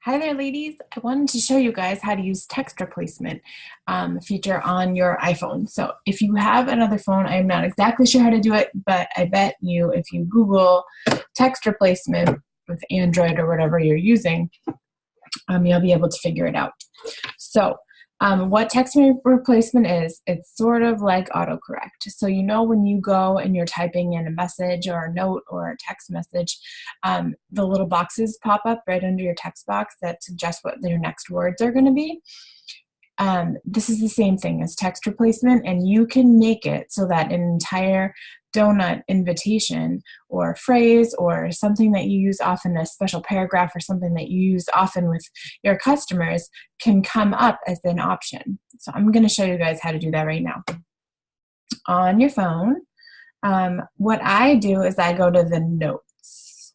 Hi there, ladies. I wanted to show you guys how to use text replacement feature on your iPhone. So if you have another phone, I'm not exactly sure how to do it, but I bet you if you Google text replacement with Android or whatever you're using, you'll be able to figure it out. So what text replacement is, it's sort of like autocorrect. So you know when you go and you're typing in a message or a note or a text message, the little boxes pop up right under your text box that suggest what your next words are going to be. This is the same thing as text replacement, and you can make it so that an entire donut invitation or phrase or something that you use often, a special paragraph or something that you use often with your customers, can come up as an option. So I'm going to show you guys how to do that right now. On your phone, what I do is I go to the notes.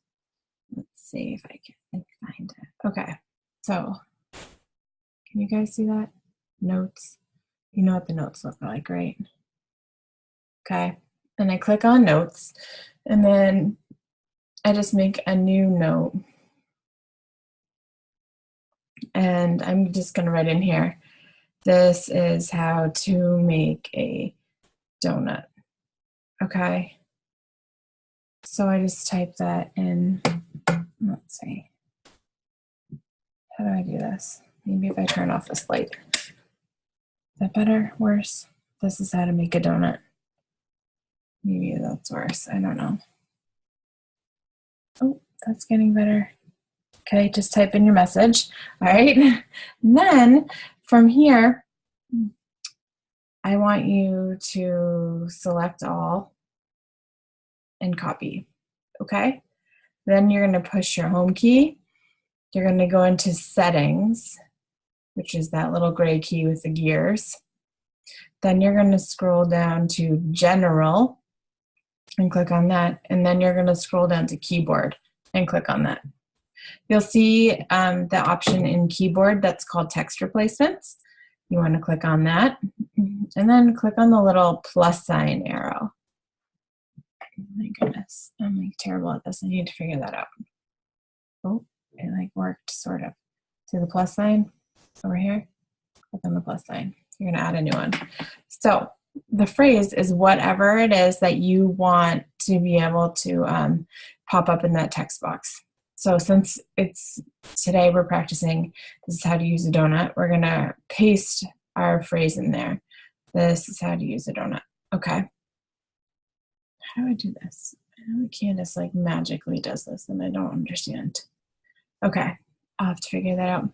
Let's see if I can find it. Okay, so can you guys see that? Notes. You know what the notes look like, right? Okay, and I click on notes, and then I just make a new note. And I'm just going to write in here, this is how to make a donut. Okay, so I just type that in. Let's see. How do I do this? Maybe if I turn off this light. Is that better? Worse? This is how to make a donut. Maybe that's worse. I don't know. Oh, that's getting better. Okay, just type in your message. All right. And then from here, I want you to select all and copy. Okay. Then you're going to push your home key. You're going to go into settings, which is that little gray key with the gears. Then you're going to scroll down to general and click on that. And then you're going to scroll down to keyboard and click on that. You'll see the option in keyboard that's called text replacements. You want to click on that and then click on the little plus sign arrow. Oh my goodness, I'm like terrible at this. I need to figure that out. Oh, it like worked sort of. See the plus sign over here? Click on the plus sign. You're going to add a new one. So the phrase is whatever it is that you want to be able to pop up in that text box. So since it's today we're practicing, this is how to use a donut, we're going to paste our phrase in there. This is how to use a donut. Okay. How do I do this? I know Candace like magically does this and I don't understand. Okay, I'll have to figure that out.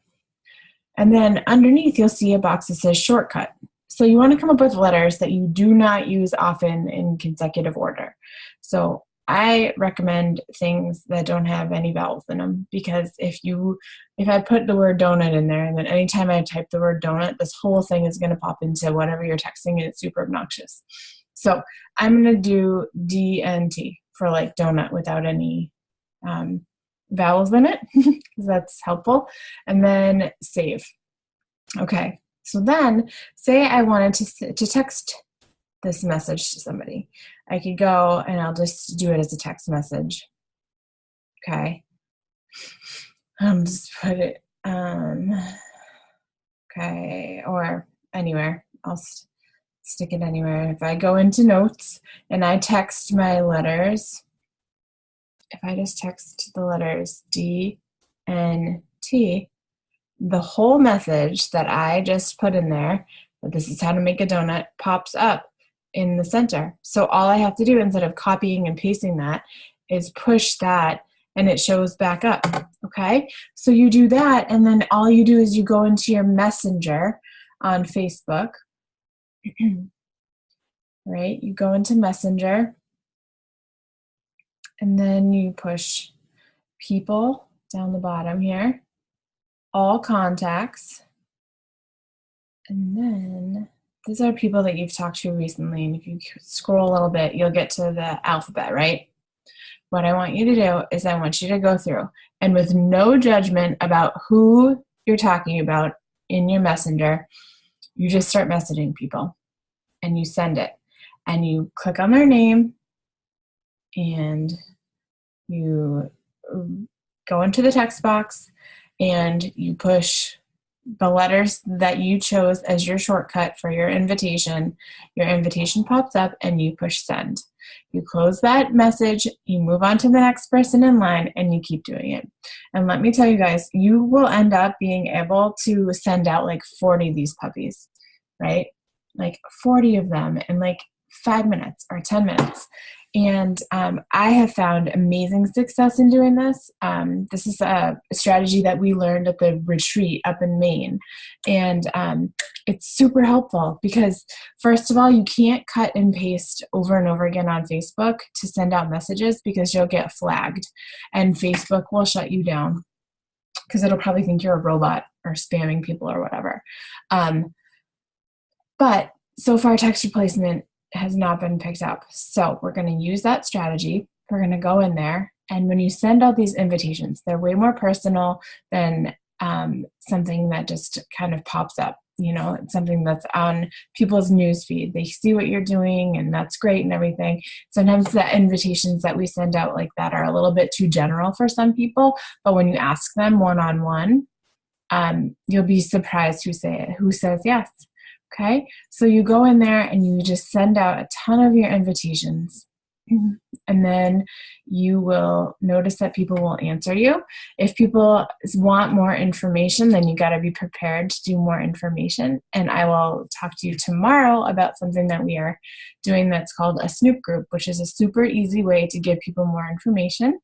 And then underneath you'll see a box that says shortcut. So you want to come up with letters that you do not use often in consecutive order. So I recommend things that don't have any vowels in them, because if I put the word donut in there and then anytime I type the word donut, this whole thing is going to pop into whatever you're texting and it's super obnoxious. So I'm going to do D and T for like donut without any vowels in it, because that's helpful. And then save. Okay, so then say I wanted to text this message to somebody. I could go and I'll just do it as a text message. Okay. Just put it okay, or anywhere. I'll stick it anywhere. If I go into notes and I text my letters, if I just text the letters D and T, the whole message that I just put in there, that this is how to make a donut, pops up in the center. So all I have to do instead of copying and pasting that is push that and it shows back up. Okay, so you do that, and then all you do is you go into your messenger on Facebook. Right, you go into messenger and then you push people down the bottom here, all contacts, and then these are people that you've talked to recently, and if you scroll a little bit you'll get to the alphabet, right? What I want you to do is I want you to go through and with no judgment about who you're talking about in your messenger, you just start messaging people and you send it and you click on their name and you go into the text box and you push the letters that you chose as your shortcut for your invitation pops up and you push send. You close that message, you move on to the next person in line, and you keep doing it. And let me tell you guys, you will end up being able to send out like 40 of these puppies, right? Like 40 of them in like 5 minutes or 10 minutes. And I have found amazing success in doing this. This is a strategy that we learned at the retreat up in Maine. And it's super helpful because, first of all, you can't cut and paste over and over again on Facebook to send out messages because you'll get flagged. And Facebook will shut you down because it'll probably think you're a robot or spamming people or whatever. But so far, text replacement has not been picked up. So we're going to use that strategy. We're going to go in there. And when you send out these invitations, they're way more personal than something that just kind of pops up. You know, it's something that's on people's newsfeed. They see what you're doing and that's great and everything. Sometimes the invitations that we send out like that are a little bit too general for some people. But when you ask them one-on-one, you'll be surprised who says yes. Okay, so you go in there and you just send out a ton of your invitations. And then you will notice that people will answer you. If people want more information, then you got to be prepared to do more information. And I will talk to you tomorrow about something that we are doing that's called a Snoop group, which is a super easy way to give people more information.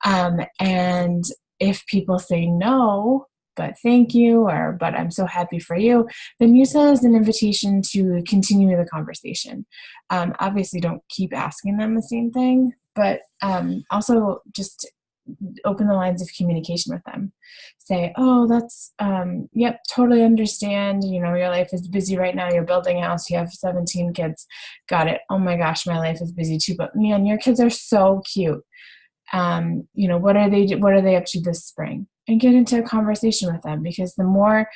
And if people say no, but thank you, or but I'm so happy for you, then use that as an invitation to continue the conversation. Obviously, don't keep asking them the same thing, but also just open the lines of communication with them. Say, oh, that's, yep, totally understand. You know, your life is busy right now. You're building a house. You have 17 kids. Got it. Oh my gosh, my life is busy too. But man, your kids are so cute. You know, what are they up to this spring? And get into a conversation with them, because the more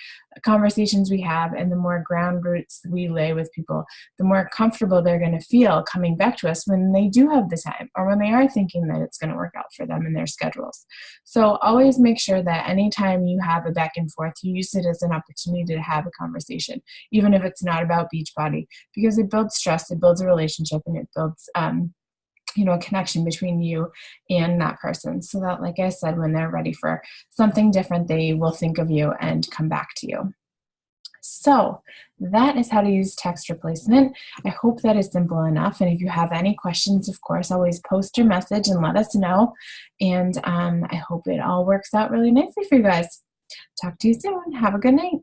conversations we have and the more ground roots we lay with people, the more comfortable they're going to feel coming back to us when they do have the time or when they are thinking that it's going to work out for them in their schedules. So always make sure that anytime you have a back and forth, you use it as an opportunity to have a conversation, even if it's not about Beachbody, because it builds trust, it builds a relationship, and it builds a connection between you and that person, so that, like I said, when they're ready for something different, they will think of you and come back to you. So that is how to use text replacement. I hope that is simple enough. And if you have any questions, of course, always post your message and let us know. And I hope it all works out really nicely for you guys. Talk to you soon. Have a good night.